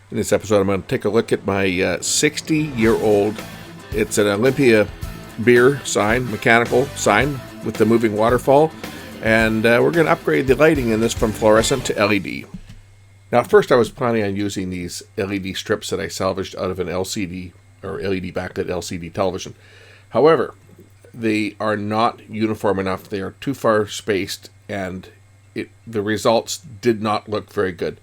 In this episode, I'm going to take a look at my 60-year-old. It's an Olympia beer sign, mechanical sign with the moving waterfall. And we're going to upgrade the lighting in this from fluorescent to LED. Now, at first I was planning on using these LED strips that I salvaged out of an LCD or LED backlit LCD television. However, they are not uniform enough. They are too far spaced, and the results did not look very good.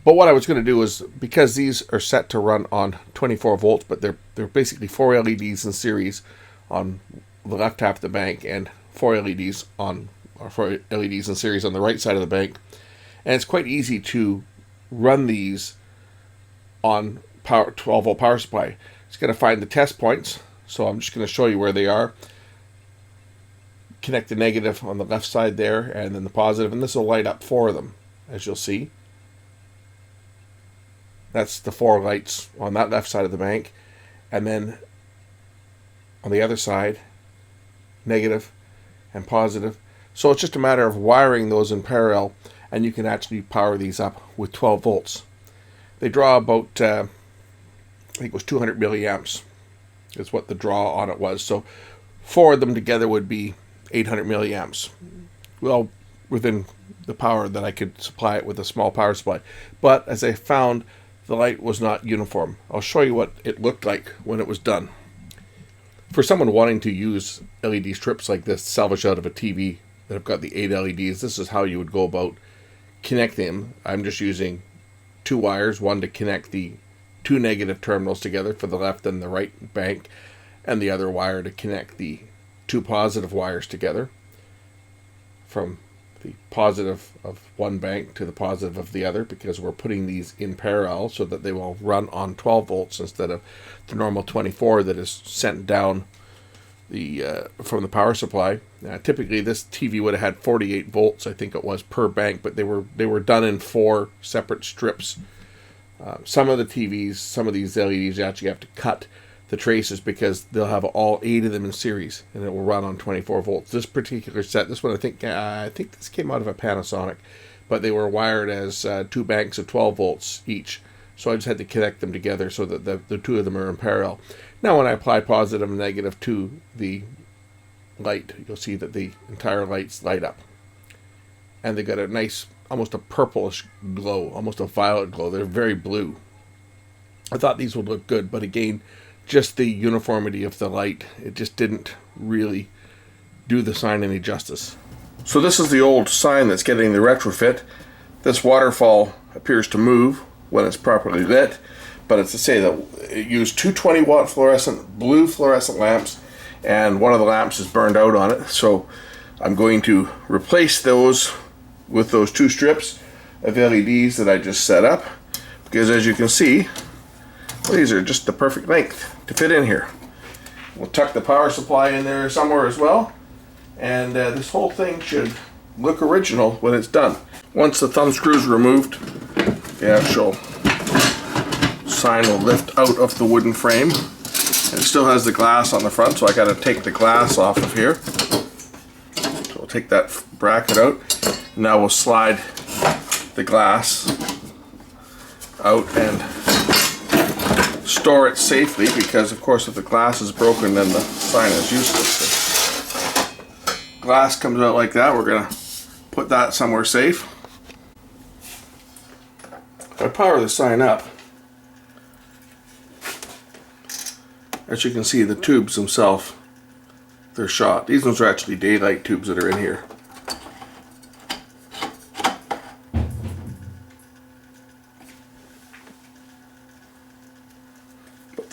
But what I was going to do is, because these are set to run on 24 volts, but they're basically 4 LEDs in series on the left half of the bank and 4 LEDs in series on the right side of the bank. And it's quite easy to run these on 12 volt power supply. It's going to find the test points, so I'm just going to show you where they are. Connect the negative on the left side there, and then the positive, and this will light up 4 of them, as you'll see. That's the 4 lights on that left side of the bank. And then on the other side, negative and positive. So it's just a matter of wiring those in parallel, and you can actually power these up with 12 volts. They draw about, I think it was 200 milliamps is what the draw on it was. So 4 of them together would be 800 milliamps. Well, within the power that I could supply it with a small power supply. But as I found, the light was not uniform. I'll show you what it looked like when it was done. For someone wanting to use LED strips like this, salvaged out of a TV that have got the 8 LEDs, this is how you would go about connecting them. I'm just using 2 wires, one to connect the 2 negative terminals together for the left and the right bank, and the other wire to connect the 2 positive wires together from the positive of one bank to the positive of the other, because we're putting these in parallel so that they will run on 12 volts instead of the normal 24 that is sent down from the power supply. Typically this TV would have had 48 volts, I think it was, per bank, but they were done in 4 separate strips. Some of the TVs, some of these LEDs, you actually have to cut the traces because they'll have all 8 of them in series, and it will run on 24 volts. This particular set, this one, I think this came out of a Panasonic, but they were wired as 2 banks of 12 volts each. So I just had to connect them together so that the 2 of them are in parallel. Now when I apply positive and negative to the light, you'll see that the entire lights light up. And they got a nice, almost a purplish glow, almost a violet glow. They're very blue. I thought these would look good, but again, just the uniformity of the light, it just didn't really do the sign any justice. So this is the old sign that's getting the retrofit. This waterfall appears to move when it's properly lit, but it's to say that it used 2 20-watt blue fluorescent lamps, and one of the lamps is burned out on it. So I'm going to replace those with those 2 strips of LEDs that I just set up, because as you can see, these are just the perfect length to fit in here. We'll tuck the power supply in there somewhere as well, and this whole thing should look original when it's done. Once the thumb screw is removed, the actual sign will lift out of the wooden frame, and it still has the glass on the front, so I got to take the glass off of here. So we'll take that bracket out. Now we'll slide the glass out and store it safely, because of course if the glass is broken then the sign is useless. So glass comes out like that. We're going to put that somewhere safe. If I power the sign up, as you can see, the tubes themselves, they're shot. These ones are actually daylight tubes that are in here.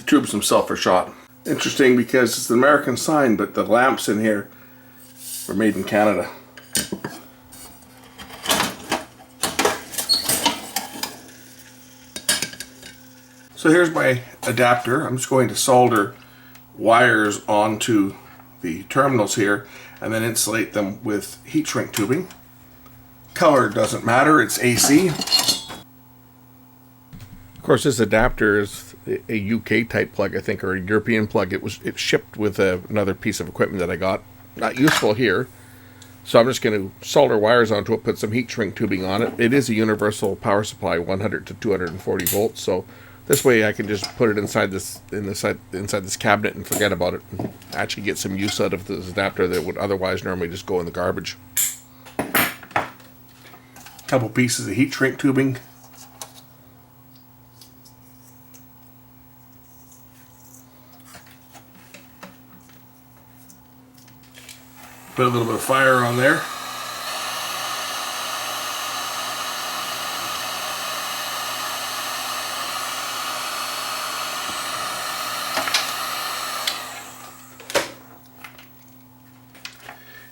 Tubes themselves are shot. Interesting, because it's an American sign, but the lamps in here were made in Canada. So here's my adapter. I'm just going to solder wires onto the terminals here and then insulate them with heat shrink tubing. Color doesn't matter, it's AC. Of course, this adapter is a UK type plug, I think, or a European plug. It shipped with another piece of equipment that I got. Not useful here, So I'm just going to solder wires onto it, put some heat shrink tubing on it. It is a universal power supply, 100 to 240 volts. So this way I can just put it inside this cabinet and forget about it, and actually get some use out of this adapter that would otherwise normally just go in the garbage. Couple pieces of heat shrink tubing. Put a little bit of fire on there.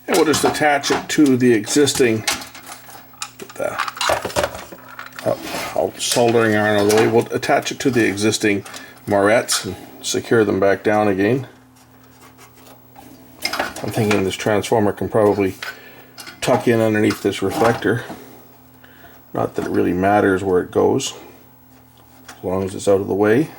And we'll just attach it to the existing, soldering iron out of the way. We'll attach it to the existing morettes and secure them back down again. I'm thinking this transformer can probably tuck in underneath this reflector. Not that it really matters where it goes, as long as it's out of the way.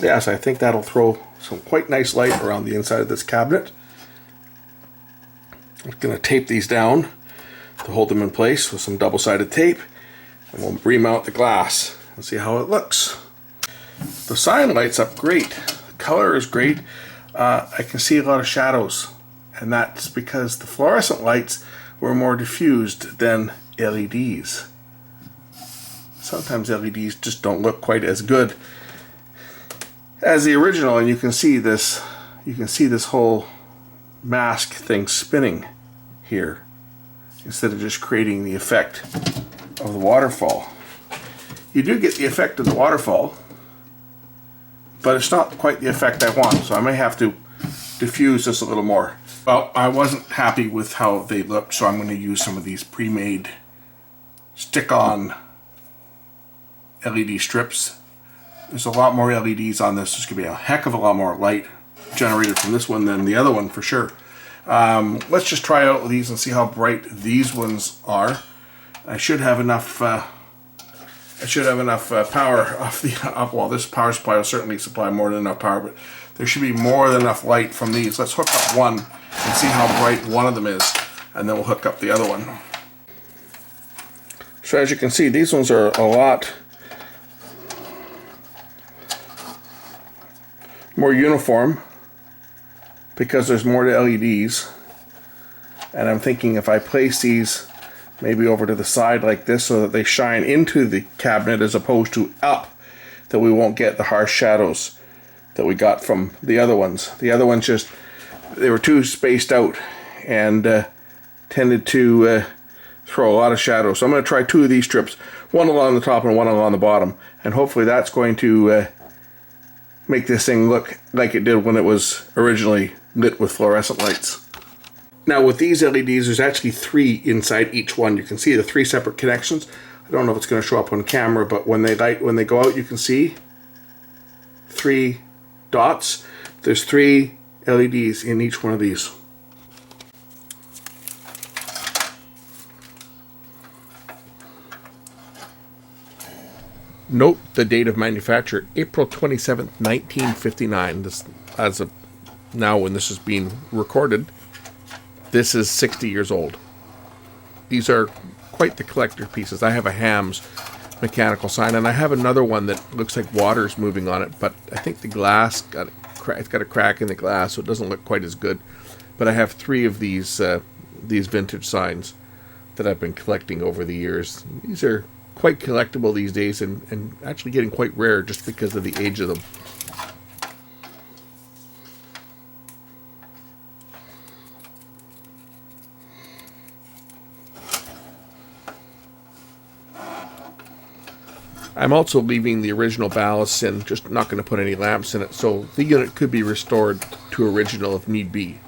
Yes, I think that'll throw some quite nice light around the inside of this cabinet. I'm going to tape these down to hold them in place with some double-sided tape, and we'll remount the glass and see how it looks. The sign lights up great. The color is great. I can see a lot of shadows, and that's because the fluorescent lights were more diffused than LEDs. Sometimes LEDs just don't look quite as good as the original, and you can see this whole mask thing spinning here instead of just creating the effect of the waterfall. You do get the effect of the waterfall, but it's not quite the effect I want, so I may have to diffuse this a little more. Well, I wasn't happy with how they looked, so I'm going to use some of these pre-made stick-on LED strips. There's a lot more LEDs on this. There's going to be a heck of a lot more light generated from this one than the other one for sure. Let's just try out these and see how bright these ones are. I should have enough. Power off the well, this power supply will certainly supply more than enough power, but there should be more than enough light from these. Let's hook up one and see how bright one of them is, and then we'll hook up the other one. So as you can see, these ones are a lot more uniform because there's more LEDs, and I'm thinking if I place these maybe over to the side like this so that they shine into the cabinet as opposed to up, that we won't get the harsh shadows that we got from the other ones. The other ones just, they were too spaced out and tended to throw a lot of shadow. So I'm going to try two of these strips, one along the top and one along the bottom, and hopefully that's going to make this thing look like it did when it was originally lit with fluorescent lights. Now with these LEDs, there's actually three inside each one. You can see the three separate connections. I don't know if it's going to show up on camera, but when they go out, you can see three dots. There's three LEDs in each one of these. Note the date of manufacture, April 27th, 1959. This, as of now when this is being recorded, this is 60 years old. These are quite the collector pieces. I have a Hams mechanical sign, and I have another one that looks like water's moving on it, but I think the glass it's got a crack in the glass, so it doesn't look quite as good. But I have three of these vintage signs that I've been collecting over the years. These are quite collectible these days, and actually getting quite rare just because of the age of them. I'm also leaving the original ballast in, just not going to put any lamps in it, so the unit could be restored to original if need be.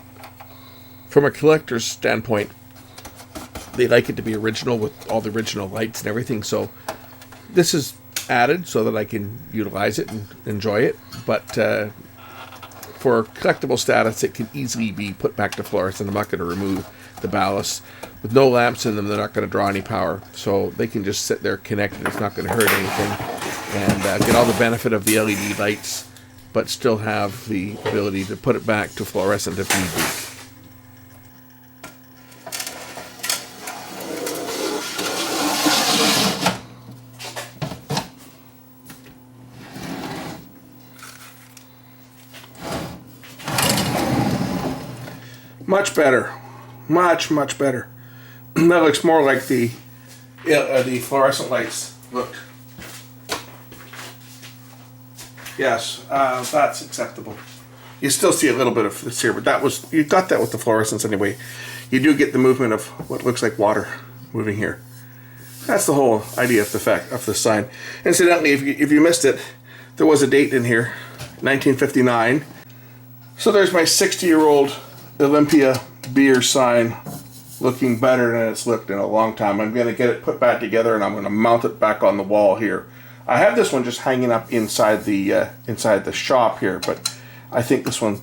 From a collector's standpoint, they like it to be original with all the original lights and everything, so this is added so that I can utilize it and enjoy it, but for collectible status it can easily be put back to fluorescent. I'm not going to remove the ballast. With no lamps in them, they're not going to draw any power, so they can just sit there connected. It's not going to hurt anything, and get all the benefit of the LED lights, but still have the ability to put it back to fluorescent if need be. Much better, much better. That looks more like the fluorescent lights looked. Yes, that's acceptable. You still see a little bit of this here, but you got that with the fluorescence anyway. You do get the movement of what looks like water moving here. That's the whole idea of the sign. Incidentally, if you missed it, there was a date in here, 1959. So there's my 60-year-old Olympia beer sign, looking better than it's looked in a long time. I'm going to get it put back together, and I'm going to mount it back on the wall here. I have this one just hanging up inside the shop here, but I think this one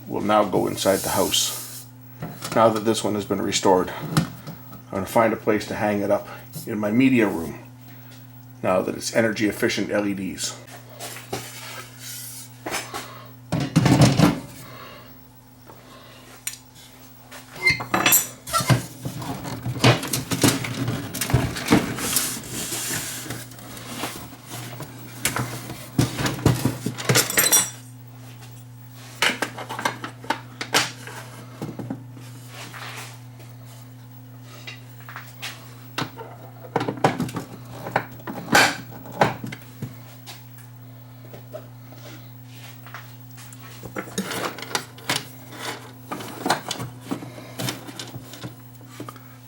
will now go inside the house. Now that this one has been restored, I'm going to find a place to hang it up in my media room, now that it's energy efficient LEDs.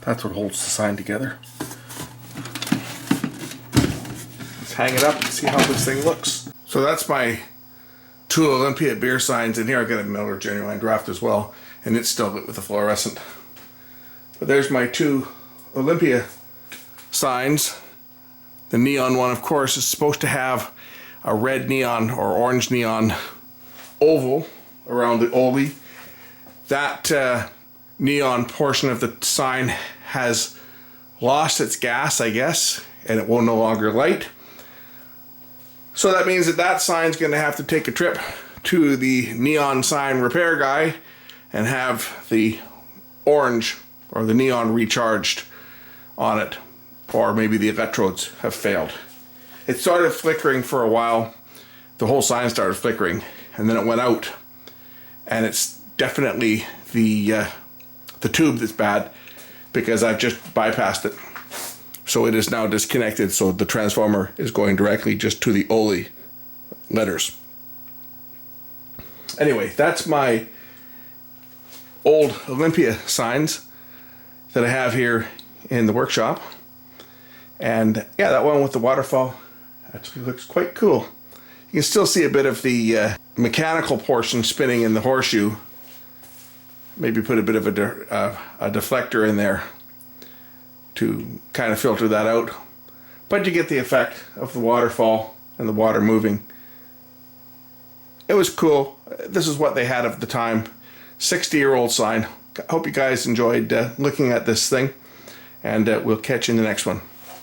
That's what holds the sign together. Let's hang it up and see how this thing looks. So that's my two Olympia beer signs. In here I've got a Miller Genuine Draft as well, and it's still lit with the fluorescent. But there's my two Olympia signs. The neon one, of course, is supposed to have a red neon or orange neon oval around the Oli. That neon portion of the sign has lost its gas, I guess, and it will no longer light. So that means that sign's going to have to take a trip to the neon sign repair guy and have the orange or the neon recharged on it, or maybe the electrodes have failed. It started flickering for a while. The whole sign started flickering, and then it went out, and it's definitely the tube that's bad, because I've just bypassed it. So it is now disconnected, so the transformer is going directly just to the Oli letters. Anyway, that's my old Olympia signs that I have here in the workshop. And yeah, that one with the waterfall actually looks quite cool. You can still see a bit of the mechanical portion spinning in the horseshoe. Maybe put a bit of a deflector in there to kind of filter that out. But you get the effect of the waterfall and the water moving. It was cool. This is what they had at the time. 60-year-old sign. Hope you guys enjoyed looking at this thing, and we'll catch you in the next one.